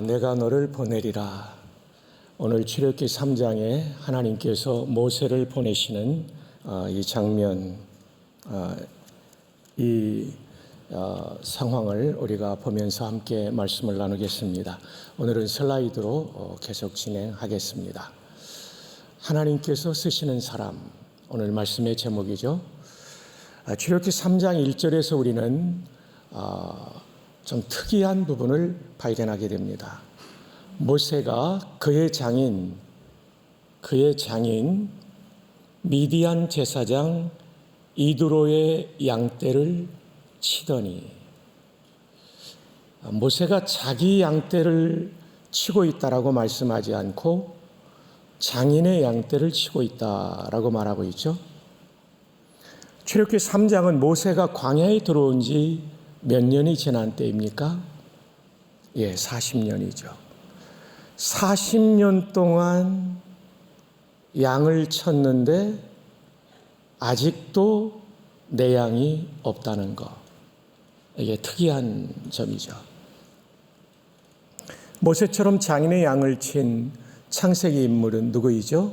내가 너를 보내리라. 오늘 출애굽기 3장에 하나님께서 모세를 보내시는 이 장면, 이 상황을 우리가 보면서 함께 말씀을 나누겠습니다. 오늘은 슬라이드로 계속 진행하겠습니다. 하나님께서 쓰시는 사람, 오늘 말씀의 제목이죠. 출애굽기 3장 1절에서 우리는 좀 특이한 부분을 발견하게 됩니다. 모세가 그의 장인 미디안 제사장 이드로의 양떼를 치더니, 모세가 자기 양떼를 치고 있다라고 말씀하지 않고 장인의 양떼를 치고 있다라고 말하고 있죠. 출애굽기 3장은 모세가 광야에 들어온 지 몇 년이 지난 때입니까? 40년이죠. 40년 동안 양을 쳤는데 아직도 내 양이 없다는 것. 이게 특이한 점이죠. 모세처럼 장인의 양을 친 창세기 인물은 누구이죠?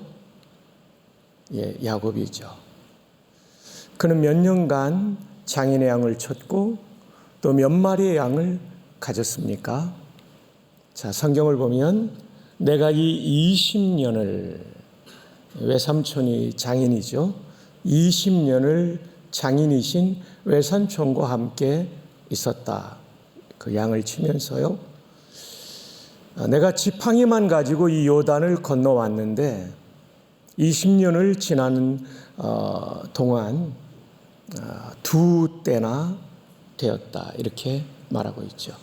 야곱이죠. 그는 몇 년간 장인의 양을 쳤고 또 몇 마리의 양을 가졌습니까? 자, 성경을 보면 내가 이 20년을, 외삼촌이 장인이죠. 20년을 장인이신 외삼촌과 함께 있었다. 그 양을 치면서요. 내가 지팡이만 가지고 이 요단을 건너왔는데 20년을 지나는 동안 두 때나 되었다. 이렇게 말하고 있죠.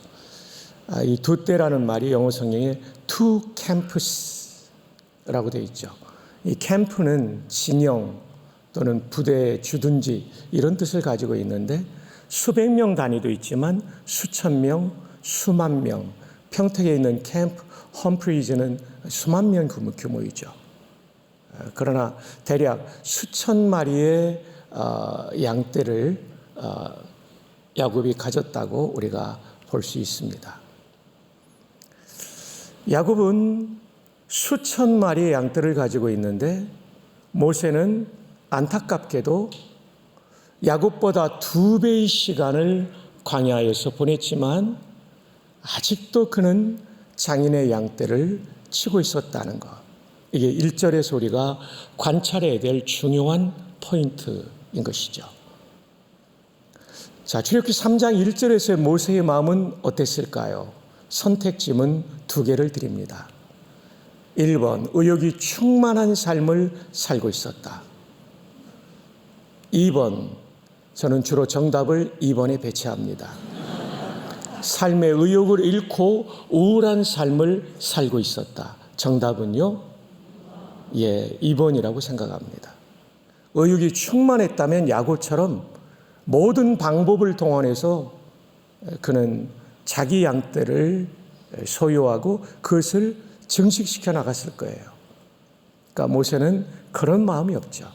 이 두 때라는 말이 영어 성경에 two camps라고 되어 있죠. 이 캠프는 진영 또는 부대, 주둔지 이런 뜻을 가지고 있는데 수백 명 단위도 있지만 수천 명, 수만 명, 평택에 있는 캠프 험프리즈는 수만 명 규모이죠. 그러나 대략 수천 마리의 양떼를 야곱이 가졌다고 우리가 볼 수 있습니다. 야곱은 수천 마리의 양떼를 가지고 있는데 모세는 안타깝게도 야곱보다 2배의 시간을 광야에서 보냈지만 아직도 그는 장인의 양떼를 치고 있었다는 것. 이게 1절에서 우리가 관찰해야 될 중요한 포인트인 것이죠. 자, 출애굽기 3장 1절에서의 모세의 마음은 어땠을까요? 선택지문 2개를 드립니다. 1번, 의욕이 충만한 삶을 살고 있었다. 2번, 저는 주로 정답을 2번에 배치합니다. 삶의 의욕을 잃고 우울한 삶을 살고 있었다. 정답은요? 2번이라고 생각합니다. 의욕이 충만했다면 야곱처럼 모든 방법을 동원해서 그는 자기 양떼를 소유하고 그것을 증식시켜 나갔을 거예요. 그러니까 모세는 그런 마음이 없죠.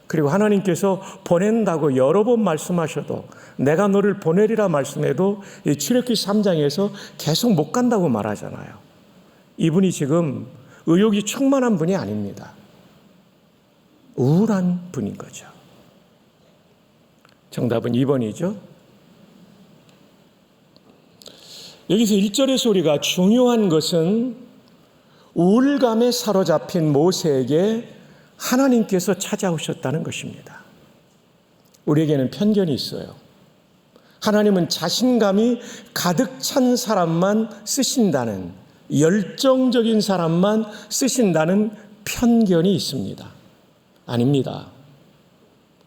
그리고 하나님께서 보낸다고 여러 번 말씀하셔도, 내가 너를 보내리라 말씀해도 이 출애굽기 3장에서 계속 못 간다고 말하잖아요. 이분이 지금 의욕이 충만한 분이 아닙니다. 우울한 분인 거죠. 정답은 2번이죠. 여기서 1절에서 우리가 중요한 것은 우울감에 사로잡힌 모세에게 하나님께서 찾아오셨다는 것입니다. 우리에게는 편견이 있어요. 하나님은 자신감이 가득 찬 사람만 쓰신다는, 열정적인 사람만 쓰신다는 편견이 있습니다. 아닙니다.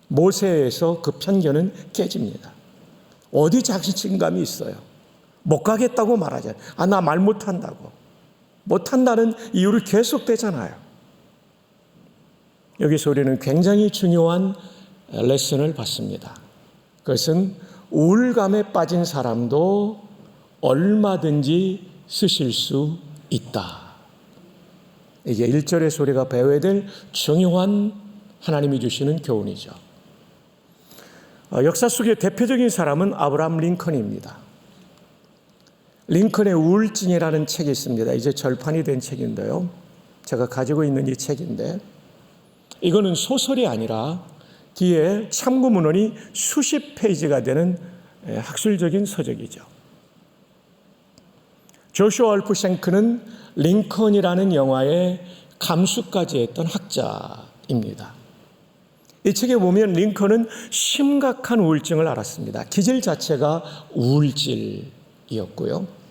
모세에서 그 편견은 깨집니다. 어디 자신감이 있어요? 못 가겠다고 말하잖아요. 나 말 못한다고. 못한다는 이유를 계속 대잖아요. 여기서 우리는 굉장히 중요한 레슨을 받습니다. 그것은 우울감에 빠진 사람도 얼마든지 쓰실 수 있다. 이게 1절에서 우리가 배워야 될 중요한 하나님이 주시는 교훈이죠. 역사 속의 대표적인 사람은 아브라함 링컨입니다. 링컨의 우울증이라는 책이 있습니다. 이제 절판이 된 책인데요. 제가 가지고 있는 이 책인데 이거는 소설이 아니라 뒤에 참고 문헌이 수십 페이지가 되는 학술적인 서적이죠. 조슈아 월프생크는 링컨이라는 영화의 감수까지 했던 학자입니다. 이 책에 보면 링컨은 심각한 우울증을 앓았습니다. 기질 자체가 우울질이었고요.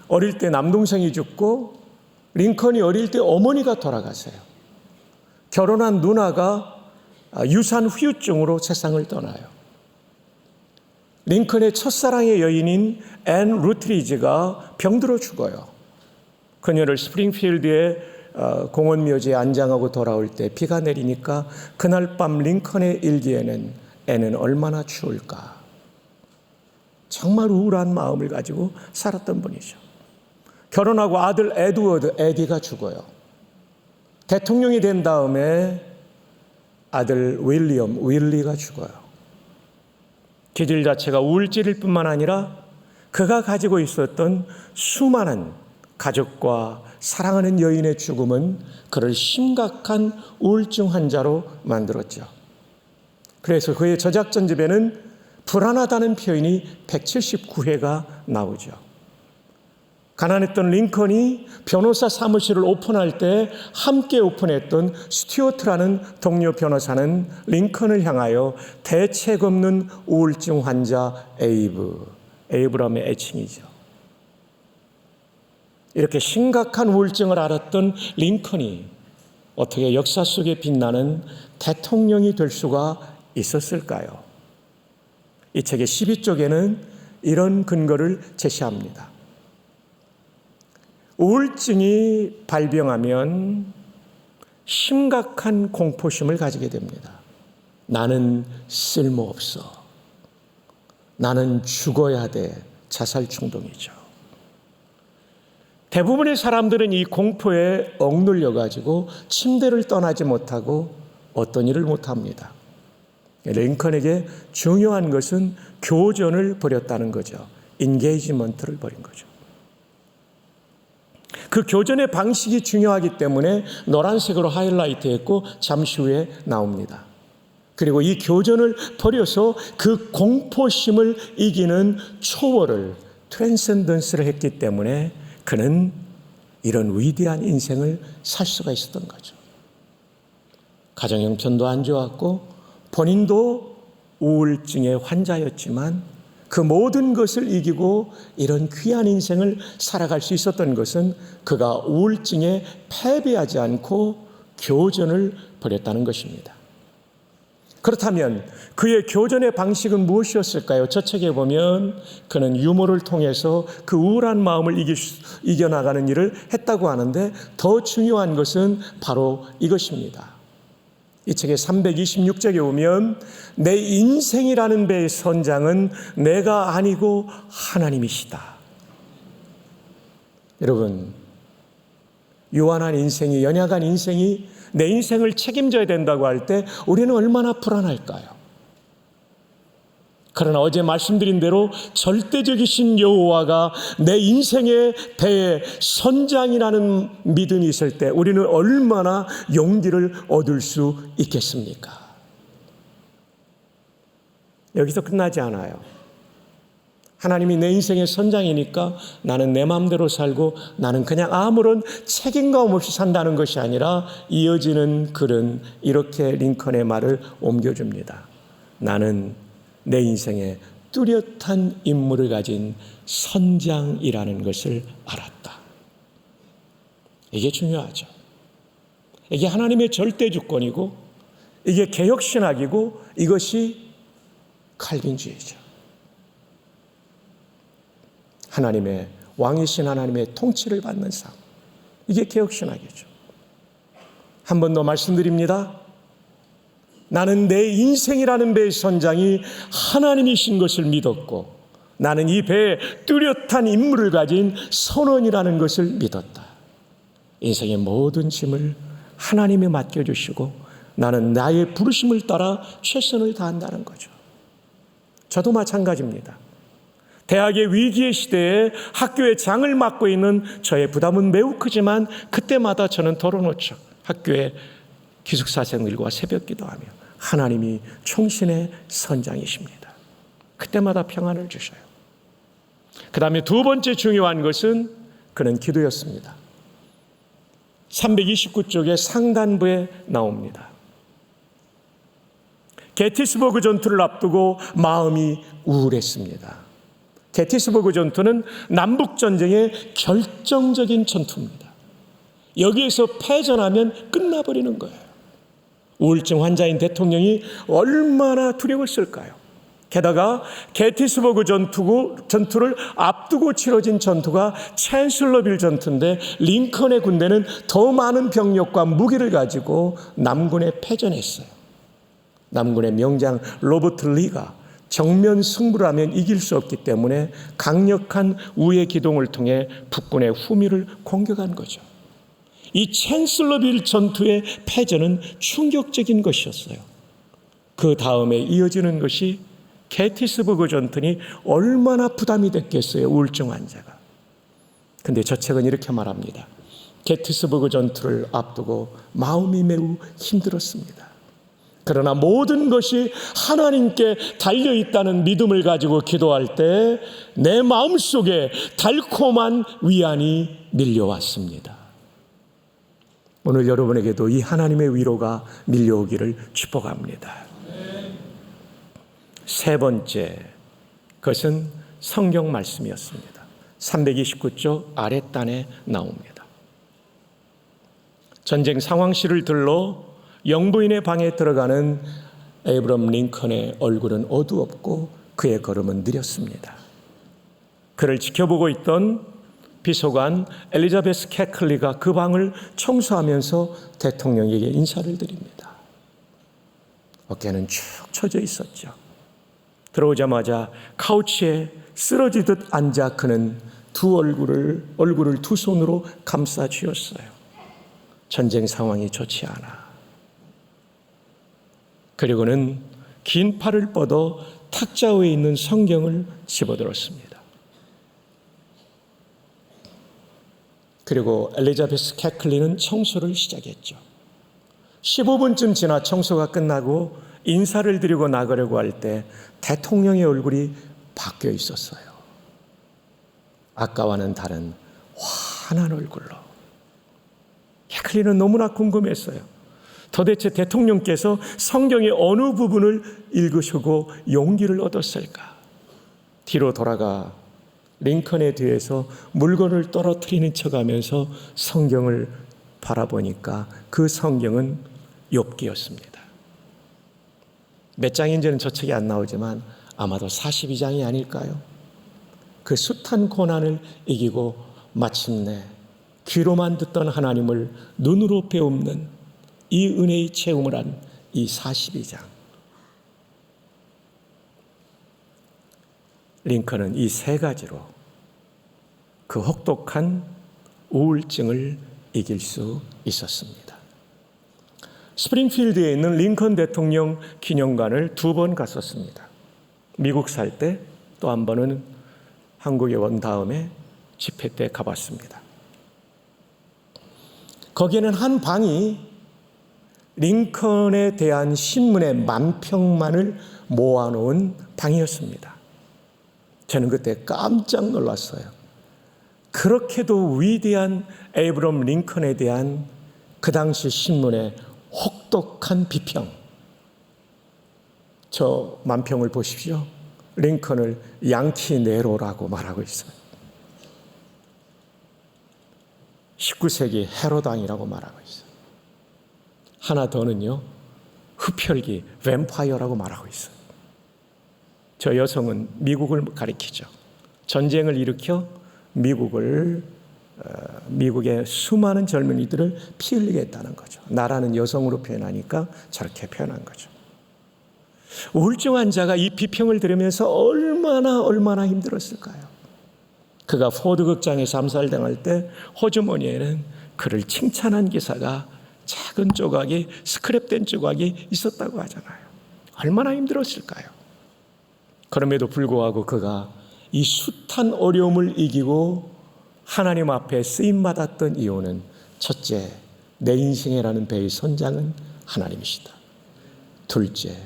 어릴 때 남동생이 죽고 링컨이 어릴 때 어머니가 돌아가세요. 결혼한 누나가 유산 후유증으로 세상을 떠나요. 링컨의 첫사랑의 여인인 앤 루트리지가 병들어 죽어요. 그녀를 스프링필드의 공원 묘지에 안장하고 돌아올 때 비가 내리니까 그날 밤 링컨의 일기에는 앤은 얼마나 추울까. 정말 우울한 마음을 가지고 살았던 분이죠. 결혼하고 아들 에드워드, 에디가 죽어요. 대통령이 된 다음에 아들 윌리엄, 윌리가 죽어요. 기질 자체가 우울질일 뿐만 아니라 그가 가지고 있었던 수많은 가족과 사랑하는 여인의 죽음은 그를 심각한 우울증 환자로 만들었죠. 그래서 그의 저작전집에는 불안하다는 표현이 179회가 나오죠. 가난했던 링컨이 변호사 사무실을 오픈할 때 함께 오픈했던 스튜어트라는 동료 변호사는 링컨을 향하여 대책 없는 우울증 환자 에이브람의 애칭이죠. 이렇게 심각한 우울증을 앓았던 링컨이 어떻게 역사 속에 빛나는 대통령이 될 수가 있었을까요? 이 책의 12쪽에는 이런 근거를 제시합니다. 우울증이 발병하면 심각한 공포심을 가지게 됩니다. 나는 쓸모없어. 나는 죽어야 돼. 자살 충동이죠. 대부분의 사람들은 이 공포에 억눌려 가지고 침대를 떠나지 못하고 어떤 일을 못합니다. 링컨에게 중요한 것은 교전을 벌였다는 거죠. 인게이지먼트를 벌인 거죠. 그 교전의 방식이 중요하기 때문에 노란색으로 하이라이트했고 잠시 후에 나옵니다. 그리고 이 교전을 벌여서 그 공포심을 이기는 초월을 트랜센던스를 했기 때문에 그는 이런 위대한 인생을 살 수가 있었던 거죠. 가정 형편도 안 좋았고 본인도 우울증의 환자였지만 그 모든 것을 이기고 이런 귀한 인생을 살아갈 수 있었던 것은 그가 우울증에 패배하지 않고 교전을 벌였다는 것입니다. 그렇다면 그의 교전의 방식은 무엇이었을까요? 저 책에 보면 그는 유머를 통해서 그 우울한 마음을 이겨나가는 일을 했다고 하는데 더 중요한 것은 바로 이것입니다. 이 책의 326쪽에 보면 내 인생이라는 배의 선장은 내가 아니고 하나님이시다. 여러분, 유한한 인생이, 연약한 인생이 내 인생을 책임져야 된다고 할 때 우리는 얼마나 불안할까요? 그러나 어제 말씀드린 대로 절대적이신 여호와가 내 인생의 배의 선장이라는 믿음이 있을 때 우리는 얼마나 용기를 얻을 수 있겠습니까? 여기서 끝나지 않아요. 하나님이 내 인생의 선장이니까 나는 내 마음대로 살고 나는 그냥 아무런 책임감 없이 산다는 것이 아니라 이어지는 글은 이렇게 링컨의 말을 옮겨줍니다. 나는 내 인생에 뚜렷한 임무를 가진 선장이라는 것을 알았다. 이게 중요하죠. 이게 하나님의 절대 주권이고 이게 개혁신학이고 이것이 칼빈주의죠. 하나님의 왕이신 하나님의 통치를 받는 삶. 이게 개혁신학이죠. 한 번 더 말씀드립니다. 나는 내 인생이라는 배의 선장이 하나님이신 것을 믿었고 나는 이 배에 뚜렷한 임무를 가진 선원이라는 것을 믿었다. 인생의 모든 짐을 하나님이 맡겨주시고 나는 나의 부르심을 따라 최선을 다한다는 거죠. 저도 마찬가지입니다. 대학의 위기의 시대에 학교의 장을 맡고 있는 저의 부담은 매우 크지만 그때마다 저는 털어놓죠. 학교의 기숙사생들과 새벽 기도하며 하나님이 총신의 선장이십니다. 그때마다 평안을 주셔요. 그 다음에 두 번째 중요한 것은 그는 기도였습니다. 329쪽의 상단부에 나옵니다. 게티스버그 전투를 앞두고 마음이 우울했습니다. 게티스버그 전투는 남북전쟁의 결정적인 전투입니다. 여기에서 패전하면 끝나버리는 거예요. 우울증 환자인 대통령이 얼마나 두려웠을까요? 게다가 게티스버그 전투를 앞두고 치러진 전투가 챈슬러빌 전투인데 링컨의 군대는 더 많은 병력과 무기를 가지고 남군에 패전했어요. 남군의 명장 로버트 리가 정면 승부를 하면 이길 수 없기 때문에 강력한 우회 기동을 통해 북군의 후미를 공격한 거죠. 이 챈슬러빌 전투의 패전은 충격적인 것이었어요. 그 다음에 이어지는 것이 게티스버그 전투니 얼마나 부담이 됐겠어요, 우울증 환자가. 근데 저 책은 이렇게 말합니다. 게티스버그 전투를 앞두고 마음이 매우 힘들었습니다. 그러나 모든 것이 하나님께 달려있다는 믿음을 가지고 기도할 때 내 마음속에 달콤한 위안이 밀려왔습니다. 오늘 여러분에게도 이 하나님의 위로가 밀려오기를 축복합니다. 세 번째, 그것은 성경 말씀이었습니다. 329쪽 아랫단에 나옵니다. 전쟁 상황실을 들러 영부인의 방에 들어가는 에이브럼 링컨의 얼굴은 어두웠고 그의 걸음은 느렸습니다. 그를 지켜보고 있던 비서관 엘리자베스 캐클리가 그 방을 청소하면서 대통령에게 인사를 드립니다. 어깨는 축 처져 있었죠. 들어오자마자 카우치에 쓰러지듯 앉아 그는 얼굴을 두 손으로 감싸 쥐었어요. 전쟁 상황이 좋지 않아. 그리고는 긴 팔을 뻗어 탁자 위에 있는 성경을 집어들었습니다. 그리고 엘리자베스 캐클리는 청소를 시작했죠. 15분쯤 지나 청소가 끝나고 인사를 드리고 나가려고 할 때 대통령의 얼굴이 바뀌어 있었어요. 아까와는 다른 환한 얼굴로. 캐클리는 너무나 궁금했어요. 도대체 대통령께서 성경의 어느 부분을 읽으시고 용기를 얻었을까? 뒤로 돌아가 링컨의 뒤에서 물건을 떨어뜨리는 척하면서 성경을 바라보니까 그 성경은 욥기였습니다. 몇 장인지는 저 책에 안 나오지만 아마도 42장이 아닐까요? 그 숱한 고난을 이기고 마침내 귀로만 듣던 하나님을 눈으로 배우는 이 은혜의 체험을 한 이 42장. 링컨은 이 세 가지로 그 혹독한 우울증을 이길 수 있었습니다. 스프링필드에 있는 링컨 대통령 기념관을 2번 갔었습니다. 미국 살 때 또 한 번은 한국에 온 다음에 집회 때 가봤습니다. 거기에는 한 방이 링컨에 대한 신문의 만평만을 모아놓은 방이었습니다. 저는 그때 깜짝 놀랐어요. 그렇게도 위대한 에이브럼 링컨에 대한 그 당시 신문의 혹독한 비평. 저 만평을 보십시오. 링컨을 양키 네로라고 말하고 있어요. 19세기 헤로당이라고 말하고 있어요. 하나 더는요, 흡혈귀 뱀파이어라고 말하고 있어요. 저 여성은 미국을 가리키죠. 전쟁을 일으켜 미국의 수많은 젊은이들을 피 흘리게 했다는 거죠. 나라는 여성으로 표현하니까 저렇게 표현한 거죠. 우울증 환자가 이 비평을 들으면서 얼마나 힘들었을까요? 그가 포드 극장에서 암살당할 때 호주머니에는 그를 칭찬한 기사가 작은 조각이, 스크랩된 조각이 있었다고 하잖아요. 얼마나 힘들었을까요? 그럼에도 불구하고 그가 이 숱한 어려움을 이기고 하나님 앞에 쓰임받았던 이유는 첫째, 내 인생이라는 배의 선장은 하나님이시다. 둘째,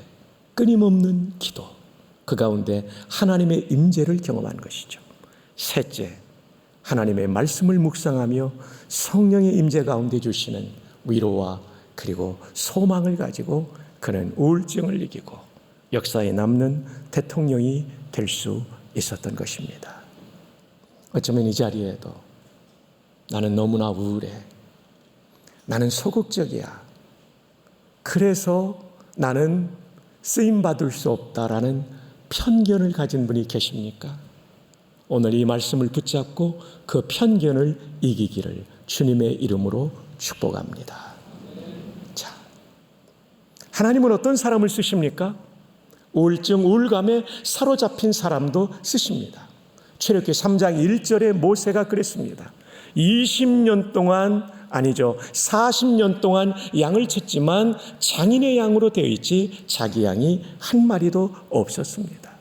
끊임없는 기도, 그 가운데 하나님의 임재를 경험한 것이죠. 셋째, 하나님의 말씀을 묵상하며 성령의 임재 가운데 주시는 위로와 그리고 소망을 가지고 그는 우울증을 이기고 역사에 남는 대통령이 될 수 있었던 것입니다. 어쩌면 이 자리에도 나는 너무나 우울해, 나는 소극적이야, 그래서 나는 쓰임받을 수 없다라는 편견을 가진 분이 계십니까? 오늘 이 말씀을 붙잡고 그 편견을 이기기를 주님의 이름으로 축복합니다. 자, 하나님은 어떤 사람을 쓰십니까? 우울증, 우울감에 사로잡힌 사람도 쓰십니다. 출애굽기 3장 1절에 모세가 그랬습니다. 20년 동안, 아니죠, 40년 동안 양을 쳤지만 장인의 양으로 되어 있지 자기 양이 한 마리도 없었습니다.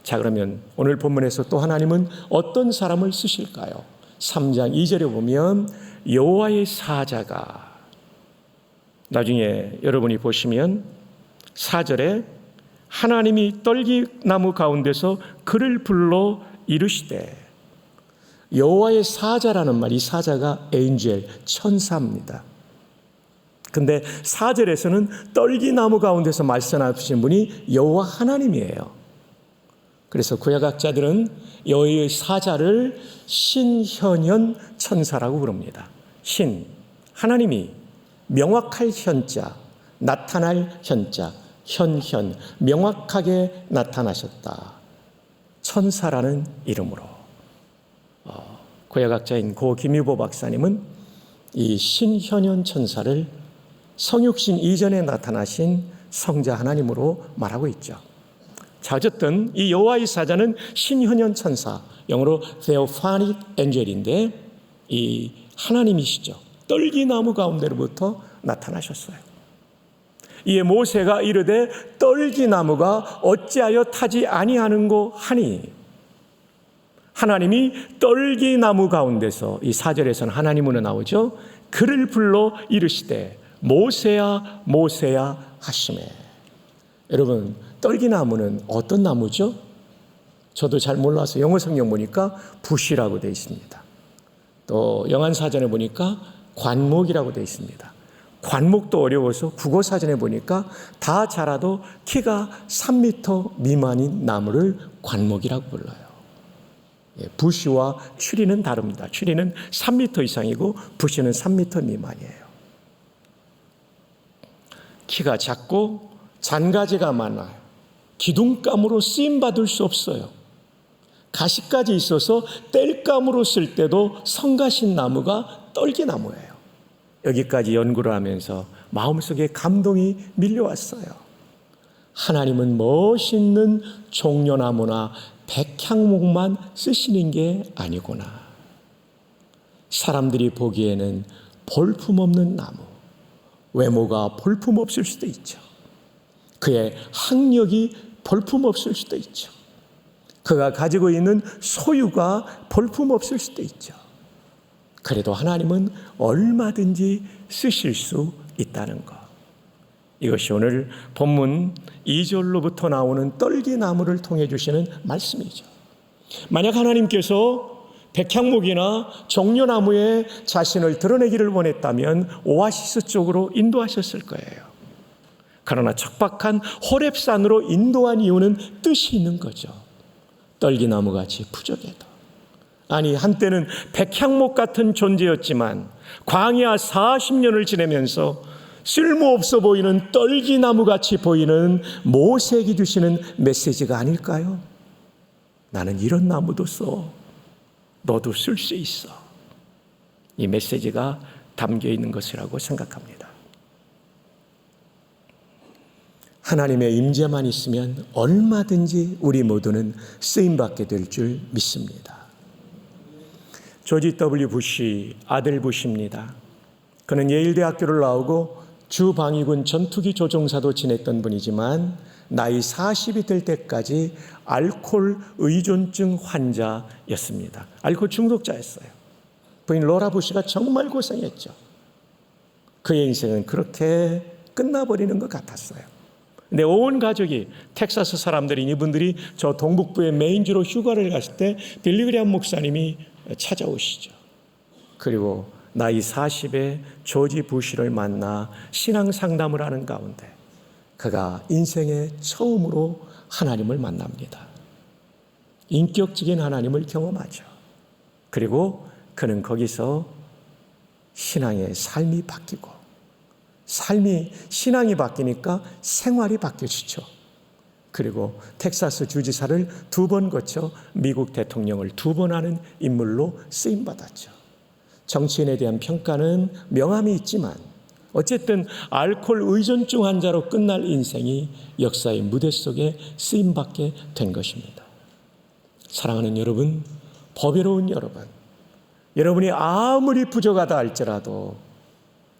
자, 그러면 오늘 본문에서 또 하나님은 어떤 사람을 쓰실까요? 3장 2절에 보면 여호와의 사자가, 나중에 여러분이 보시면 4절에 하나님이 떨기나무 가운데서 그를 불러 이르시되, 여호와의 사자라는 말, 이 사자가 에인젤, 천사입니다. 근데 4절에서는 떨기나무 가운데서 말씀하신 분이 여호와 하나님이에요. 그래서 구약학자들은 여호와의 사자를 신현현 천사라고 부릅니다. 신, 하나님이 명확할 현자, 나타날 현자, 현현, 명확하게 나타나셨다. 천사라는 이름으로. 구약학자인 고 김유보 박사님은 이 신현현 천사를 성육신 이전에 나타나신 성자 하나님으로 말하고 있죠. 자, 어쨌든 이 여호와의 사자는 신현현 천사, 영어로 Theophanic Angel인데 이 하나님이시죠. 떨기나무 가운데로부터 나타나셨어요. 이에 모세가 이르되 떨기나무가 어찌하여 타지 아니하는고 하니, 하나님이 떨기나무 가운데서, 이 4절에서는 하나님으로 나오죠. 그를 불러 이르시되 모세야 모세야 하시매. 여러분, 떨기나무는 어떤 나무죠? 저도 잘 몰라서 영어 성경 보니까 부시라고 되어 있습니다. 또 영한사전에 보니까 관목이라고 되어 있습니다. 관목도 어려워서 국어사전에 보니까 다 자라도 키가 3m 미만인 나무를 관목이라고 불러요. 부시와 추리는 다릅니다. 추리는 3m 이상이고 부시는 3m 미만이에요. 키가 작고 잔가지가 많아요. 기둥감으로 쓰임받을 수 없어요. 가시까지 있어서 땔감으로 쓸 때도 성가신 나무가 떨기나무예요. 여기까지 연구를 하면서 마음속에 감동이 밀려왔어요. 하나님은 멋있는 종려나무나 백향목만 쓰시는 게 아니구나. 사람들이 보기에는 볼품없는 나무, 외모가 볼품없을 수도 있죠. 그의 학력이 볼품없을 수도 있죠. 그가 가지고 있는 소유가 볼품없을 수도 있죠. 그래도 하나님은 얼마든지 쓰실 수 있다는 것. 이것이 오늘 본문 2절로부터 나오는 떨기나무를 통해 주시는 말씀이죠. 만약 하나님께서 백향목이나 종려나무에 자신을 드러내기를 원했다면 오아시스 쪽으로 인도하셨을 거예요. 그러나 척박한 호렙산으로 인도한 이유는 뜻이 있는 거죠. 떨기나무같이 부족해도. 아니, 한때는 백향목 같은 존재였지만 광야 40년을 지내면서 쓸모없어 보이는 떨기나무같이 보이는 모세에게 주시는 메시지가 아닐까요? 나는 이런 나무도 써. 너도 쓸 수 있어. 이 메시지가 담겨 있는 것이라고 생각합니다. 하나님의 임재만 있으면 얼마든지 우리 모두는 쓰임받게 될 줄 믿습니다. 조지 W. 부시, 아들 부시입니다. 그는 예일대학교를 나오고 주방위군 전투기 조종사도 지냈던 분이지만 나이 40이 될 때까지 알코올 의존증 환자였습니다. 알코올 중독자였어요. 부인 로라 부시가 정말 고생했죠. 그의 인생은 그렇게 끝나버리는 것 같았어요. 근데 온 가족이, 텍사스 사람들인 이분들이 저 동북부의 메인주로 휴가를 갔을 때 빌리그리암 목사님이 찾아오시죠. 그리고 나이 40에 조지 부시를 만나 신앙 상담을 하는 가운데 그가 인생에 처음으로 하나님을 만납니다. 인격적인 하나님을 경험하죠. 그리고 그는 거기서 신앙의 삶이 바뀌고, 신앙이 바뀌니까 생활이 바뀌어지죠. 그리고 텍사스 주지사를 2번 거쳐 미국 대통령을 2번 하는 인물로 쓰임받았죠. 정치인에 대한 평가는 명함이 있지만 어쨌든 알코올 의존증 환자로 끝날 인생이 역사의 무대 속에 쓰임받게 된 것입니다. 사랑하는 여러분, 보배로운 여러분, 여러분이 아무리 부족하다 할지라도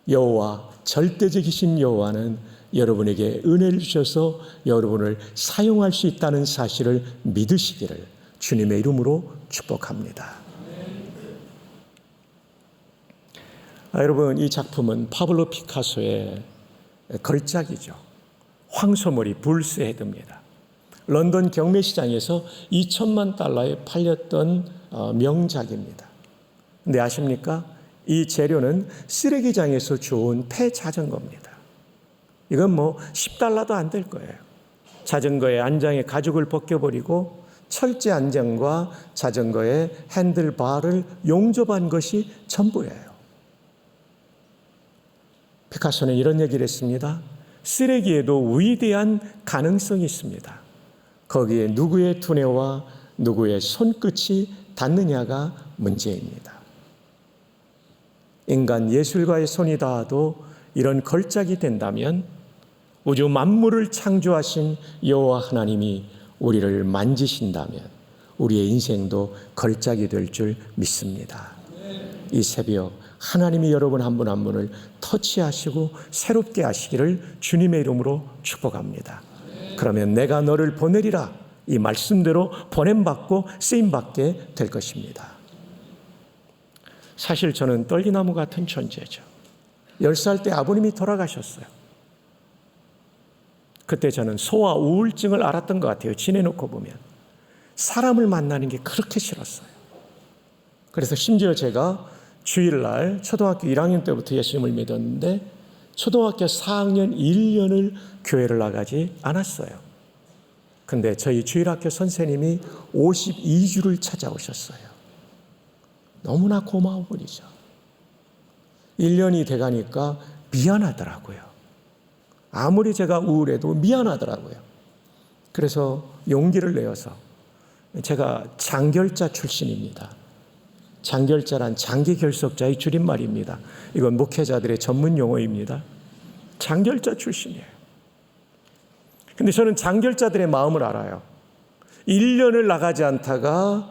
여호와, 절대적이신 여호와는 여러분에게 은혜를 주셔서 여러분을 사용할 수 있다는 사실을 믿으시기를 주님의 이름으로 축복합니다. 여러분, 이 작품은 파블로 피카소의 걸작이죠. 황소머리 불스 헤드입니다. 런던 경매시장에서 2천만 달러에 팔렸던 명작입니다. 근데 아십니까? 이 재료는 쓰레기장에서 주운 폐자전거입니다. 이건 뭐 10달러도 안 될 거예요. 자전거의 안장에 가죽을 벗겨버리고 철제 안장과 자전거의 핸들바를 용접한 것이 전부예요. 피카소는 이런 얘기를 했습니다. 쓰레기에도 위대한 가능성이 있습니다. 거기에 누구의 두뇌와 누구의 손끝이 닿느냐가 문제입니다. 인간 예술가의 손이 닿아도 이런 걸작이 된다면 우주 만물을 창조하신 여호와 하나님이 우리를 만지신다면 우리의 인생도 걸작이 될 줄 믿습니다. 이 새벽 하나님이 여러분 한 분 한 분을 터치하시고 새롭게 하시기를 주님의 이름으로 축복합니다. 그러면 내가 너를 보내리라, 이 말씀대로 보냄받고 쓰임받게 될 것입니다. 사실 저는 떨기나무 같은 존재죠. 10살 때 아버님이 돌아가셨어요. 그때 저는 소아 우울증을 알았던 것 같아요. 지내놓고 보면. 사람을 만나는 게 그렇게 싫었어요. 그래서 심지어 제가 주일날 초등학교 1학년 때부터 예수님을 믿었는데 초등학교 4학년 1년을 교회를 나가지 않았어요. 근데 저희 주일학교 선생님이 52주를 찾아오셨어요. 너무나 고마운 분이죠. 1년이 돼가니까 미안하더라고요. 아무리 제가 우울해도 미안하더라고요. 그래서 용기를 내어서, 제가 장결자 출신입니다. 장결자란 장기결석자의 줄임말입니다. 이건 목회자들의 전문 용어입니다. 장결자 출신이에요. 근데 저는 장결자들의 마음을 알아요. 1년을 나가지 않다가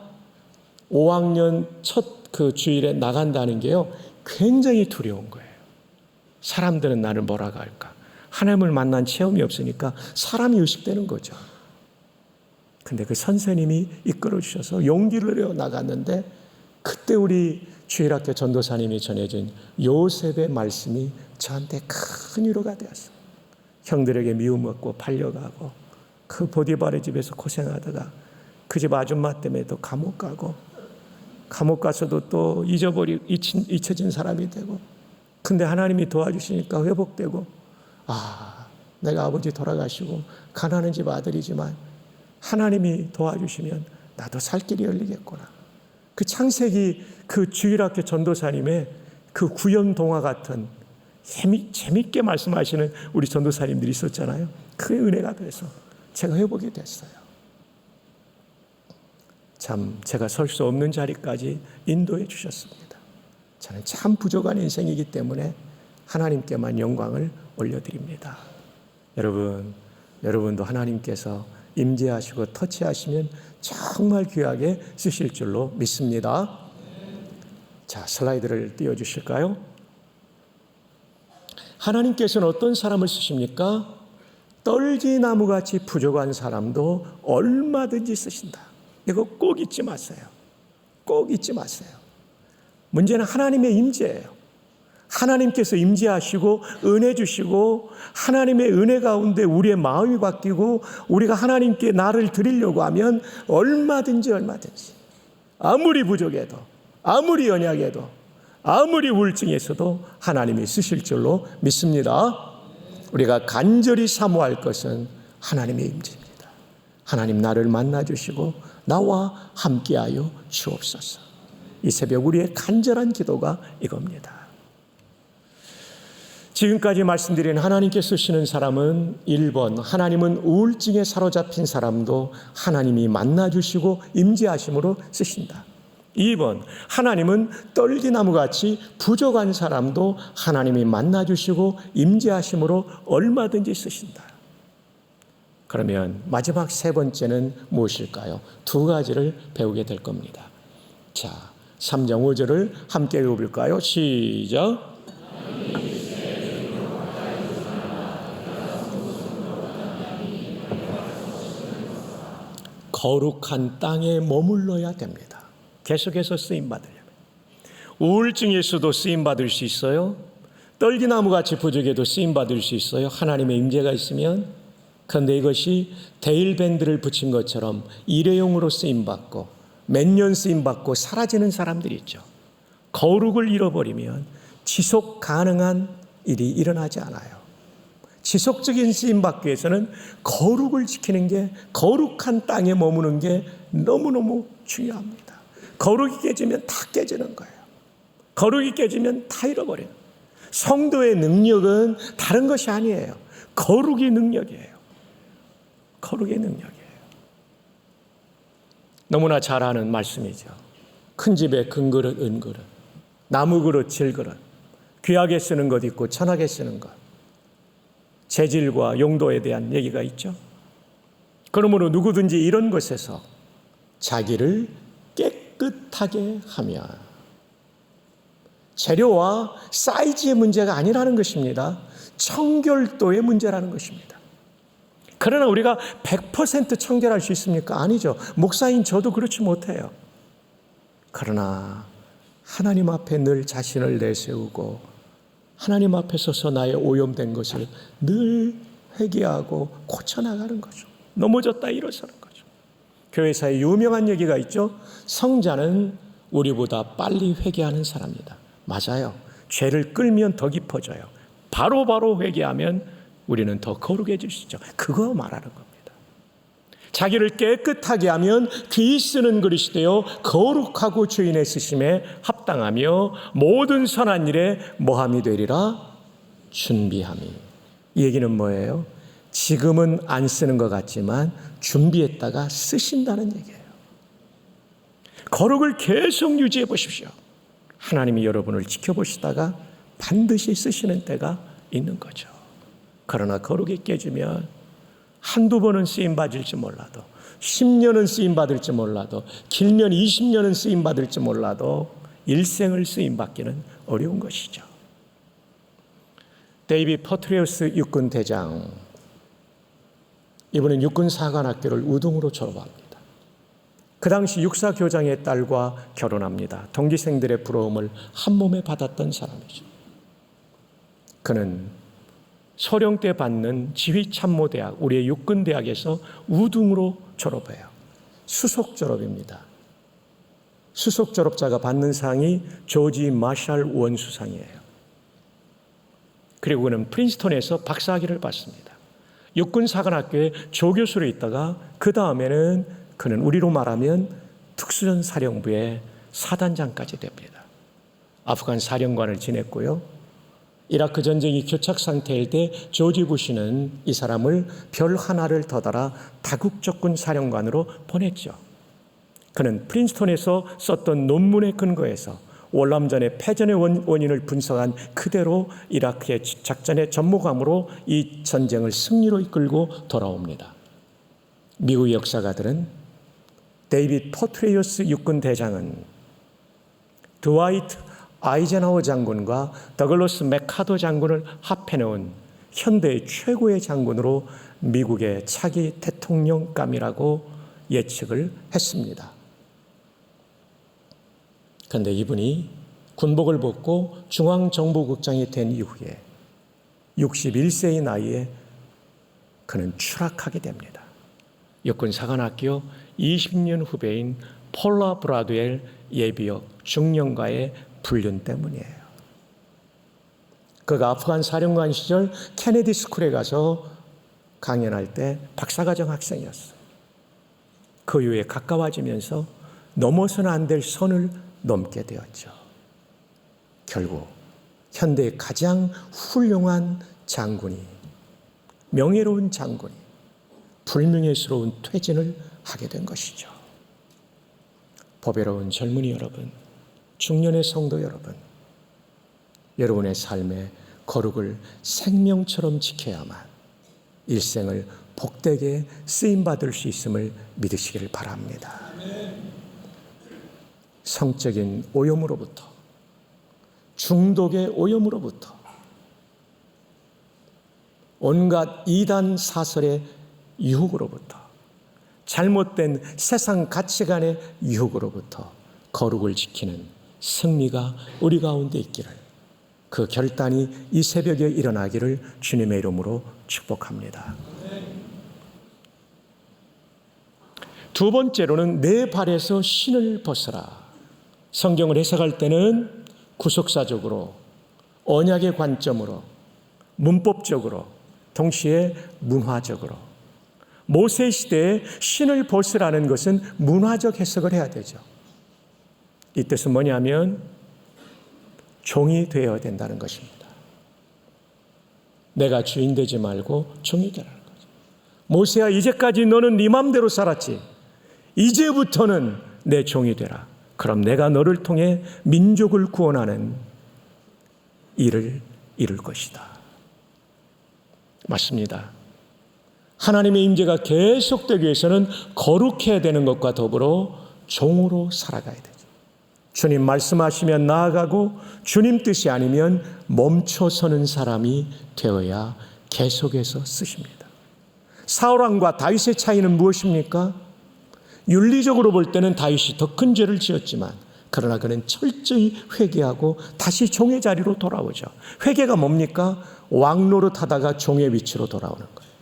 5학년 첫 그 주일에 나간다는 게요, 굉장히 두려운 거예요. 사람들은 나를 뭐라고 할까? 하나님을 만난 체험이 없으니까 사람이 의식되는 거죠. 근데 그 선생님이 이끌어 주셔서 용기를 내어 나갔는데 그때 우리 주일학교 전도사님이 전해준 요셉의 말씀이 저한테 큰 위로가 되었어요. 형들에게 미움받고 팔려가고 그 보디발의 집에서 고생하다가 그 집 아줌마 때문에 또 감옥 가고 감옥 가서도 또 잊혀진 사람이 되고, 근데 하나님이 도와주시니까 회복되고, 내가 아버지 돌아가시고 가난한 집 아들이지만 하나님이 도와주시면 나도 살 길이 열리겠구나. 그 창세기 그 주일학교 전도사님의 그 구연 동화 같은 재밌게 말씀하시는 우리 전도사님들이 있었잖아요. 그 은혜가 돼서 제가 회복이 됐어요. 참 제가 설 수 없는 자리까지 인도해 주셨습니다. 저는 참 부족한 인생이기 때문에 하나님께만 영광을 올려드립니다. 여러분도 하나님께서 임재하시고 터치하시면 정말 귀하게 쓰실 줄로 믿습니다. 자, 슬라이드를 띄워주실까요? 하나님께서는 어떤 사람을 쓰십니까? 떨기나무같이 부족한 사람도 얼마든지 쓰신다. 이거 꼭 잊지 마세요. 꼭 잊지 마세요. 문제는 하나님의 임재예요. 하나님께서 임재하시고 은혜 주시고 하나님의 은혜 가운데 우리의 마음이 바뀌고 우리가 하나님께 나를 드리려고 하면 얼마든지 아무리 부족해도 아무리 연약해도 아무리 우울증에서도 하나님이 쓰실 줄로 믿습니다. 우리가 간절히 사모할 것은 하나님의 임재입니다. 하나님 나를 만나주시고 나와 함께하여 주옵소서. 이 새벽 우리의 간절한 기도가 이겁니다. 지금까지 말씀드린 하나님께 쓰시는 사람은 1번, 하나님은 우울증에 사로잡힌 사람도 하나님이 만나주시고 임재하심으로 쓰신다. 2번, 하나님은 떨기나무같이 부족한 사람도 하나님이 만나주시고 임재하심으로 얼마든지 쓰신다. 그러면 마지막 세 번째는 무엇일까요? 두 가지를 배우게 될 겁니다. 자, 3장 5절을 함께 읽어볼까요? 시작. 거룩한 땅에 머물러야 됩니다. 계속해서 쓰임받으려면. 우울증에서도 쓰임받을 수 있어요. 떨기나무같이 부족해도 쓰임받을 수 있어요. 하나님의 임재가 있으면. 그런데 이것이 데일밴드를 붙인 것처럼 일회용으로 쓰임받고 몇 년 쓰임받고 사라지는 사람들이 있죠. 거룩을 잃어버리면 지속 가능한 일이 일어나지 않아요. 지속적인 쓰임받기 위해서는 거룩을 지키는 게, 거룩한 땅에 머무는 게 너무너무 중요합니다. 거룩이 깨지면 다 깨지는 거예요. 거룩이 깨지면 다 잃어버려요. 성도의 능력은 다른 것이 아니에요. 거룩이 능력이에요. 거룩의 능력이에요. 너무나 잘 아는 말씀이죠. 큰 집에 큰 그릇, 은 그릇, 나무 그릇, 질 그릇, 귀하게 쓰는 것 있고 천하게 쓰는 것, 재질과 용도에 대한 얘기가 있죠. 그러므로 누구든지 이런 것에서 자기를 깨끗하게 하며, 재료와 사이즈의 문제가 아니라는 것입니다. 청결도의 문제라는 것입니다. 그러나 우리가 100% 청결할 수 있습니까? 아니죠. 목사인 저도 그렇지 못해요. 그러나 하나님 앞에 늘 자신을 내세우고 하나님 앞에 서서 나의 오염된 것을 늘 회개하고 고쳐나가는 거죠. 넘어졌다 일어서는 거죠. 교회사에 유명한 얘기가 있죠. 성자는 우리보다 빨리 회개하는 사람이다. 맞아요. 죄를 끌면 더 깊어져요. 바로 회개하면 우리는 더 거룩해질 수 있죠. 그거 말하는 겁니다. 자기를 깨끗하게 하면 귀 쓰는 그릇이 되어 거룩하고 주인의 쓰심에 합당하며 모든 선한 일에 뭐함이 되리라? 준비함이. 이 얘기는 뭐예요? 지금은 안 쓰는 것 같지만 준비했다가 쓰신다는 얘기예요. 거룩을 계속 유지해 보십시오. 하나님이 여러분을 지켜보시다가 반드시 쓰시는 때가 있는 거죠. 그러나 거룩이 깨지면 한두 번은 쓰임받을지 몰라도 10년은 쓰임받을지 몰라도 길면 20년은 쓰임받을지 몰라도 일생을 쓰임받기는 어려운 것이죠. 데이빗 포트레우스 육군 대장, 이분은 육군 사관학교를 우등으로 졸업합니다. 그 당시 육사교장의 딸과 결혼합니다. 동기생들의 부러움을 한 몸에 받았던 사람이죠. 그는 소령 때 받는 지휘참모대학, 우리의 육군대학에서 우등으로 졸업해요. 수속 졸업입니다. 수속 졸업자가 받는 상이 조지 마샬 원수상이에요. 그리고 그는 프린스턴에서 박사학위를 받습니다. 육군사관학교에 조교수로 있다가 그 다음에는 그는 우리로 말하면 특수전 사령부의 사단장까지 됩니다. 아프간 사령관을 지냈고요. 이라크 전쟁이 교착 상태일 때 조지 부시는 이 사람을 별 하나를 더 달아 다국적군 사령관으로 보냈죠. 그는 프린스턴에서 썼던 논문에 근거해서 월남전의 패전의 원인을 분석한 그대로 이라크의 작전의 전무감으로 이 전쟁을 승리로 이끌고 돌아옵니다. 미국 역사가들은 데이빗 포트레이어스 육군 대장은 드와이트 아이젠하워 장군과 더글러스 맥카더 장군을 합해놓은 현대 최고의 장군으로 미국의 차기 대통령감이라고 예측을 했습니다. 그런데 이분이 군복을 벗고 중앙정보국장이 된 이후에 61세의 나이에 그는 추락하게 됩니다. 육군사관학교 20년 후배인 폴라 브라드웰 예비역 중령과의 불륜 때문이에요. 그가 아프간 사령관 시절 케네디 스쿨에 가서 강연할 때 박사과정 학생이었어요. 그 이후에 가까워지면서 넘어서는 안 될 선을 넘게 되었죠. 결국 현대의 가장 훌륭한 장군이, 명예로운 장군이 불명예스러운 퇴진을 하게 된 것이죠. 보배로운 젊은이 여러분, 중년의 성도 여러분, 여러분의 삶의 거룩을 생명처럼 지켜야만 일생을 복되게 쓰임받을 수 있음을 믿으시기를 바랍니다. 성적인 오염으로부터, 중독의 오염으로부터, 온갖 이단 사설의 유혹으로부터, 잘못된 세상 가치관의 유혹으로부터 거룩을 지키는 승리가 우리 가운데 있기를, 그 결단이 이 새벽에 일어나기를 주님의 이름으로 축복합니다. 두 번째로는 내 발에서 신을 벗어라. 성경을 해석할 때는 구속사적으로, 언약의 관점으로, 문법적으로, 동시에 문화적으로, 모세 시대에 신을 벗으라는 것은 문화적 해석을 해야 되죠. 이 뜻은 뭐냐면 종이 되어야 된다는 것입니다. 내가 주인 되지 말고 종이 되라는 거죠. 모세야, 이제까지 너는 네 맘대로 살았지. 이제부터는 내 종이 되라. 그럼 내가 너를 통해 민족을 구원하는 일을 이룰 것이다. 맞습니다. 하나님의 임재가 계속되기 위해서는 거룩해야 되는 것과 더불어 종으로 살아가야 되죠. 주님 말씀하시면 나아가고 주님 뜻이 아니면 멈춰서는 사람이 되어야 계속해서 쓰십니다. 사울왕과 다윗의 차이는 무엇입니까? 윤리적으로 볼 때는 다윗이 더 큰 죄를 지었지만 그러나 그는 철저히 회개하고 다시 종의 자리로 돌아오죠. 회개가 뭡니까? 왕 노릇하다가 종의 위치로 돌아오는 거예요.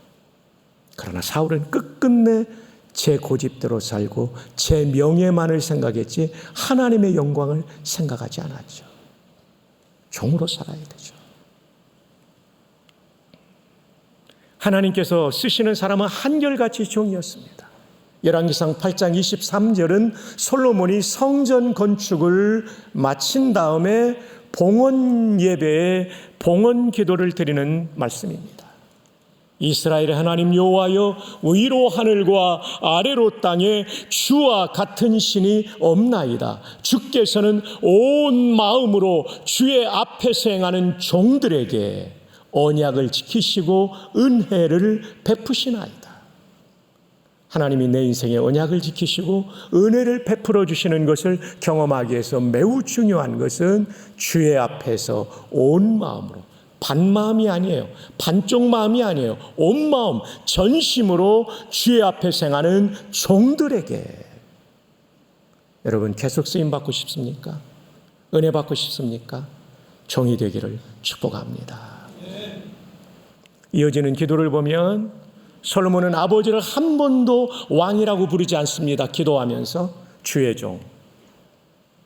그러나 사울은 끝끝내 제 고집대로 살고 제 명예만을 생각했지 하나님의 영광을 생각하지 않았죠. 종으로 살아야 되죠. 하나님께서 쓰시는 사람은 한결같이 종이었습니다. 열왕기상 8장 23절은 솔로몬이 성전 건축을 마친 다음에 봉헌 예배에 봉헌 기도를 드리는 말씀입니다. 이스라엘의 하나님 여호와여, 위로 하늘과 아래로 땅에 주와 같은 신이 없나이다. 주께서는 온 마음으로 주의 앞에서 행하는 종들에게 언약을 지키시고 은혜를 베푸시나이다. 하나님이 내 인생의 언약을 지키시고 은혜를 베풀어 주시는 것을 경험하기 위해서 매우 중요한 것은 주의 앞에서 온 마음으로, 반마음이 아니에요. 반쪽 마음이 아니에요. 온 마음, 전심으로 주의 앞에 행하는 종들에게. 여러분 계속 쓰임 받고 싶습니까? 은혜 받고 싶습니까? 종이 되기를 축복합니다. 이어지는 기도를 보면 솔로몬은 아버지를 한 번도 왕이라고 부르지 않습니다. 기도하면서 주의 종,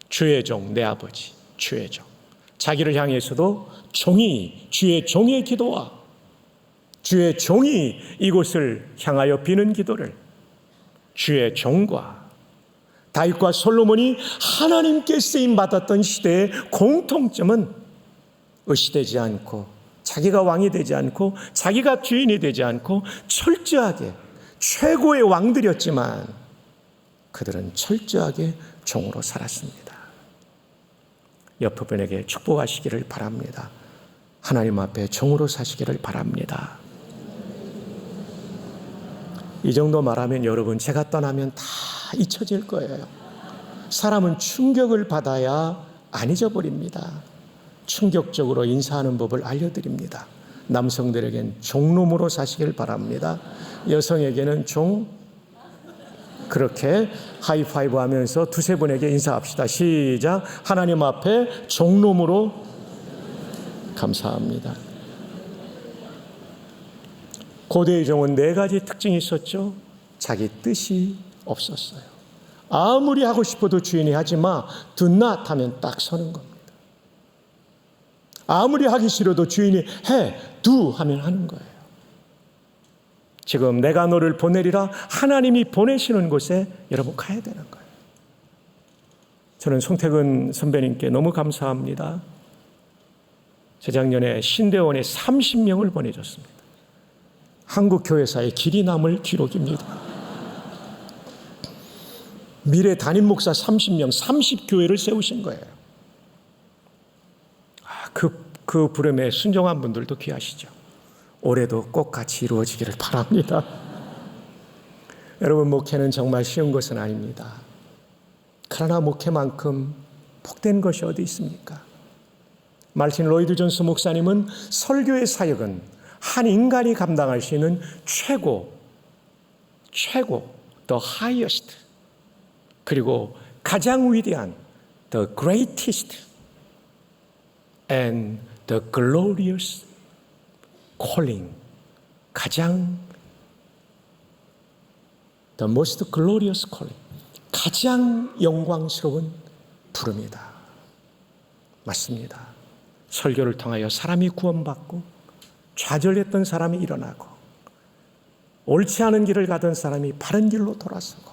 주의 종, 내 아버지, 주의 종. 자기를 향해서도 종이, 주의 종의 기도와 주의 종이 이곳을 향하여 비는 기도를, 주의 종과 다윗과 솔로몬이 하나님께 쓰임받았던 시대의 공통점은 의시되지 않고 자기가 왕이 되지 않고 자기가 주인이 되지 않고 철저하게 최고의 왕들이었지만 그들은 철저하게 종으로 살았습니다. 옆 분에게 축복하시기를 바랍니다. 하나님 앞에 종으로 사시기를 바랍니다. 이 정도 말하면 여러분 제가 떠나면 다 잊혀질 거예요. 사람은 충격을 받아야 안 잊어버립니다. 충격적으로 인사하는 법을 알려드립니다. 남성들에겐 종놈으로 사시길 바랍니다. 여성에게는 그렇게 하이파이브 하면서 두세 분에게 인사합시다. 시작. 하나님 앞에 종놈으로 감사합니다. 고대의 종은 4가지 특징이 있었죠. 자기 뜻이 없었어요. 아무리 하고 싶어도 주인이 하지 마, do not 하면 딱 서는 겁니다. 아무리 하기 싫어도 주인이 해, do 하면 하는 거예요. 지금 내가 너를 보내리라 하나님이 보내시는 곳에 여러분 가야 되는 거예요. 저는 송태근 선배님께 너무 감사합니다. 재작년에 신대원에 30명을 보내줬습니다. 한국 교회사의 길이 남을 기록입니다. 미래 담임 목사 30명, 30교회를 세우신 거예요. 그 부름에 순종한 분들도 귀하시죠. 올해도 꼭 같이 이루어지기를 바랍니다. 여러분, 목회는 정말 쉬운 것은 아닙니다. 그러나 목회만큼 복된 것이 어디 있습니까? 말틴 로이드 존스 목사님은 설교의 사역은 한 인간이 감당할 수 있는 최고, the highest, 그리고 가장 위대한 the greatest and the glorious calling, 가장 the most glorious calling, 가장 영광스러운 부름이다. 맞습니다. 설교를 통하여 사람이 구원받고 좌절했던 사람이 일어나고 옳지 않은 길을 가던 사람이 바른 길로 돌아서고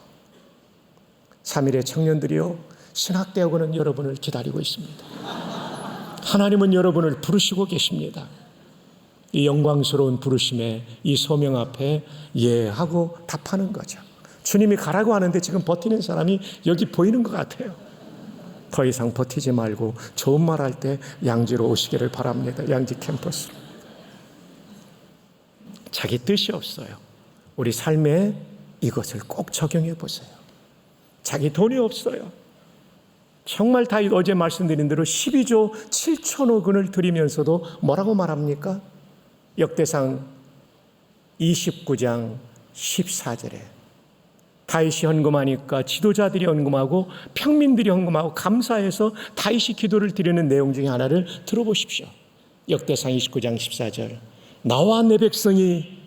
3일의 청년들이요, 신학대학원은 여러분을 기다리고 있습니다. 하나님은 여러분을 부르시고 계십니다. 이 영광스러운 부르심에 이 소명 앞에 예 하고 답하는 거죠. 주님이 가라고 하는데 지금 버티는 사람이 여기 보이는 것 같아요. 더 이상 버티지 말고 좋은 말 할 때 양지로 오시기를 바랍니다. 양지 캠퍼스로. 자기 뜻이 없어요. 우리 삶에 이것을 꼭 적용해 보세요. 자기 돈이 없어요. 정말 다윗 어제 말씀드린 대로 12조 7천억 원을 드리면서도 뭐라고 말합니까? 역대상 29장 14절에 다윗이 헌금하니까 지도자들이 헌금하고 평민들이 헌금하고 감사해서 다윗이 기도를 드리는 내용 중에 하나를 들어보십시오. 역대상 29장 14절. 나와 내 백성이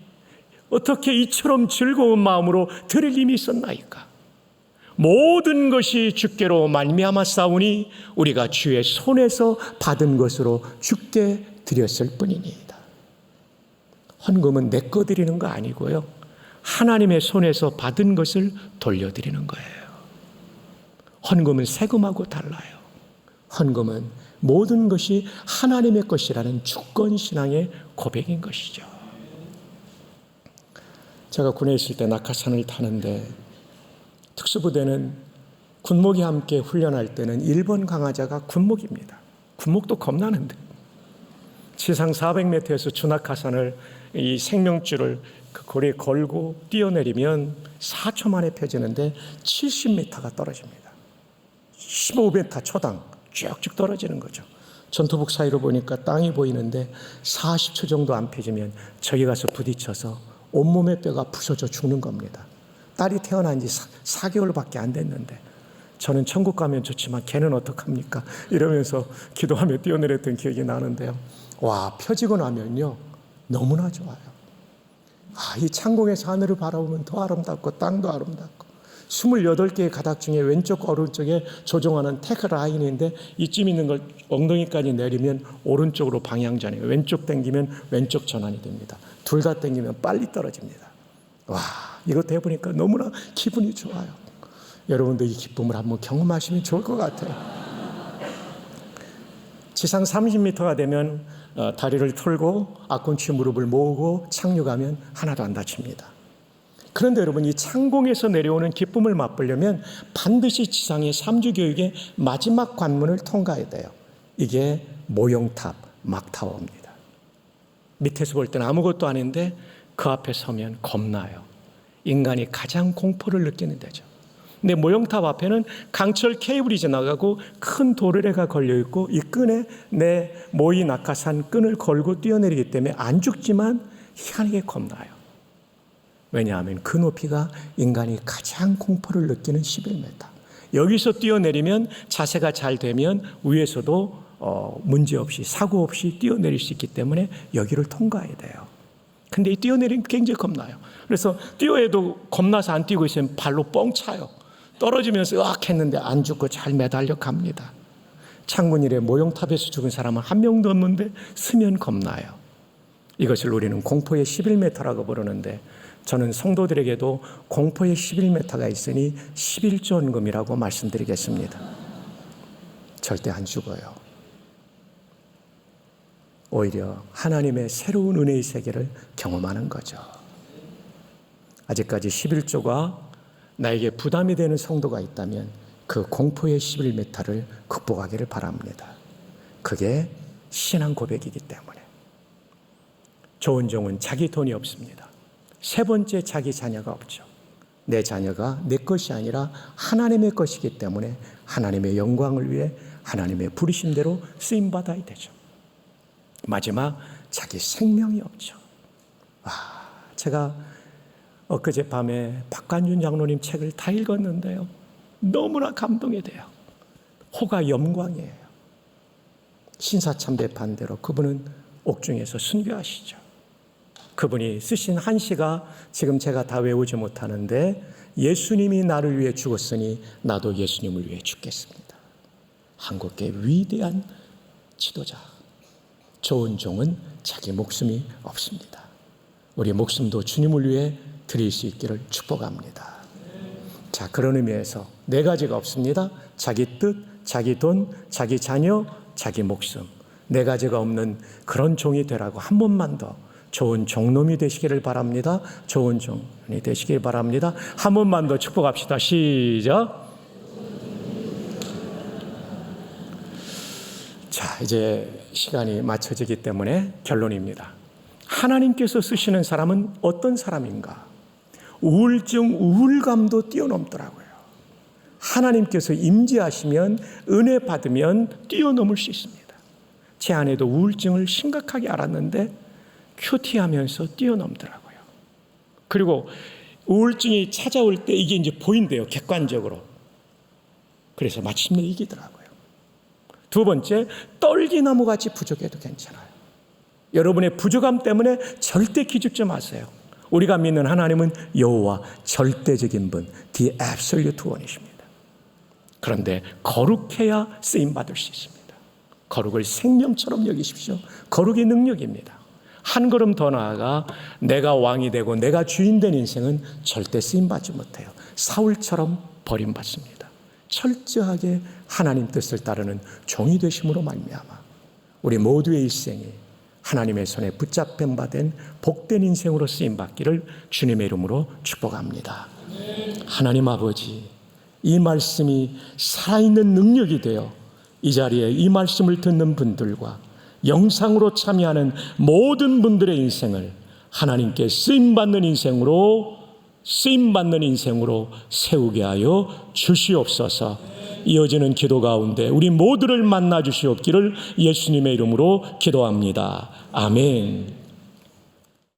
어떻게 이처럼 즐거운 마음으로 드릴 힘이 있었나이까? 모든 것이 주께로 말미암아 싸우니 우리가 주의 손에서 받은 것으로 주께 드렸을 뿐이니이다. 헌금은 내 거 드리는 거 아니고요, 하나님의 손에서 받은 것을 돌려드리는 거예요. 헌금은 세금하고 달라요. 헌금은 모든 것이 하나님의 것이라는 주권신앙의 고백인 것이죠. 제가 군에 있을 때 낙하산을 타는데 특수부대는 군목이 함께 훈련할 때는 1번 강화자가 군목입니다. 군목도 겁나는데 지상 400m에서 주낙하산을 이 생명줄을 그 고리에 걸고 뛰어내리면 4초 만에 펴지는데 70m가 떨어집니다. 15m 초당 쭉쭉 떨어지는 거죠. 전투복 사이로 보니까 땅이 보이는데 40초 정도 안 펴지면 저기 가서 부딪혀서 온몸의 뼈가 부서져 죽는 겁니다. 딸이 태어난 지 4개월밖에 안 됐는데 저는 천국 가면 좋지만 걔는 어떡합니까? 이러면서 기도하며 뛰어내렸던 기억이 나는데요. 와, 펴지고 나면요 너무나 좋아요. 이 창공에서 하늘을 바라보면 더 아름답고 땅도 아름답고 28개의 가닥 중에 왼쪽 오른쪽에 조종하는 테크 라인인데 이쯤 있는 걸 엉덩이까지 내리면 오른쪽으로 방향 전이에요. 왼쪽 당기면 왼쪽 전환이 됩니다. 둘 다 당기면 빨리 떨어집니다. 와, 이거 해보니까 너무나 기분이 좋아요. 여러분도 이 기쁨을 한번 경험하시면 좋을 것 같아요. 지상 30m가 되면 다리를 틀고 앞꿈치 무릎을 모으고 착륙하면 하나도 안 다칩니다. 그런데 여러분, 이 창공에서 내려오는 기쁨을 맛보려면 반드시 지상의 3주 교육의 마지막 관문을 통과해야 돼요. 이게 모형탑 막타워입니다. 밑에서 볼 때는 아무것도 아닌데 그 앞에 서면 겁나요. 인간이 가장 공포를 느끼는 데죠. 내 모형탑 앞에는 강철 케이블이 지나가고 큰 도르래가 걸려있고 이 끈에 내 모이 낙하산 끈을 걸고 뛰어내리기 때문에 안 죽지만 희한하게 겁나요. 왜냐하면 그 높이가 인간이 가장 공포를 느끼는 11m. 여기서 뛰어내리면 자세가 잘 되면 위에서도 문제없이 사고 없이 뛰어내릴 수 있기 때문에 여기를 통과해야 돼요. 근데 이 뛰어내리면 굉장히 겁나요. 그래서 뛰어해도 겁나서 안 뛰고 있으면 발로 뻥 차요. 떨어지면서 으악 했는데 안 죽고 잘 매달려 갑니다. 창문일에 모형탑에서 죽은 사람은 한 명도 없는데 스면 겁나요. 이것을 우리는 공포의 11m라고 부르는데 저는 성도들에게도 공포의 11m가 있으니 11조원금이라고 말씀드리겠습니다. 절대 안 죽어요. 오히려 하나님의 새로운 은혜의 세계를 경험하는 거죠. 아직까지 11조가 나에게 부담이 되는 성도가 있다면 그 공포의 11m를 극복하기를 바랍니다. 그게 신앙 고백이기 때문에. 좋은 종은 자기 돈이 없습니다. 세 번째, 자기 자녀가 없죠. 내 자녀가 내 것이 아니라 하나님의 것이기 때문에 하나님의 영광을 위해 하나님의 부르심대로 쓰임받아야 되죠. 마지막, 자기 생명이 없죠. 제가 엊그제 밤에 박관준 장로님 책을 다 읽었는데요. 너무나 감동이 돼요. 호가 염광이에요. 신사참배 반대로 그분은 옥중에서 순교하시죠. 그분이 쓰신 한 시가 지금 제가 다 외우지 못하는데 예수님이 나를 위해 죽었으니 나도 예수님을 위해 죽겠습니다. 한국의 위대한 지도자. 좋은 종은 자기 목숨이 없습니다. 우리 목숨도 주님을 위해 드릴 수 있기를 축복합니다. 자, 그런 의미에서 네 가지가 없습니다. 자기 뜻, 자기 돈, 자기 자녀, 자기 목숨. 네 가지가 없는 그런 종이 되라고 한 번만 더 좋은 종놈이 되시기를 바랍니다. 좋은 종이 되시기를 바랍니다. 한 번만 더 축복합시다. 시작. 자, 이제 시간이 맞춰지기 때문에 결론입니다. 하나님께서 쓰시는 사람은 어떤 사람인가? 우울증, 우울감도 뛰어넘더라고요. 하나님께서 임재하시면, 은혜 받으면 뛰어넘을 수 있습니다. 제 아내도 우울증을 심각하게 앓았는데 큐티하면서 뛰어넘더라고요. 그리고 우울증이 찾아올 때 이게 이제 보인대요, 객관적으로. 그래서 마침내 이기더라고요. 두 번째, 떨기나무같이 부족해도 괜찮아요. 여러분의 부족함 때문에 절대 기죽지 마세요. 우리가 믿는 하나님은 여호와, 절대적인 분, The Absolute One이십니다. 그런데 거룩해야 쓰임받을 수 있습니다. 거룩을 생명처럼 여기십시오. 거룩이 능력입니다. 한 걸음 더 나아가 내가 왕이 되고 내가 주인 된 인생은 절대 쓰임받지 못해요. 사울처럼 버림받습니다. 철저하게 하나님 뜻을 따르는 종이 되심으로 말미암아 우리 모두의 일생이 하나님의 손에 붙잡힌 바 된 복된 인생으로 쓰임받기를 주님의 이름으로 축복합니다. 하나님 아버지, 이 말씀이 살아있는 능력이 되어 이 자리에 이 말씀을 듣는 분들과 영상으로 참여하는 모든 분들의 인생을 하나님께 쓰임받는 인생으로 세우게 하여 주시옵소서. 이어지는 기도 가운데 우리 모두를 만나 주시옵기를 예수님의 이름으로 기도합니다. 아멘.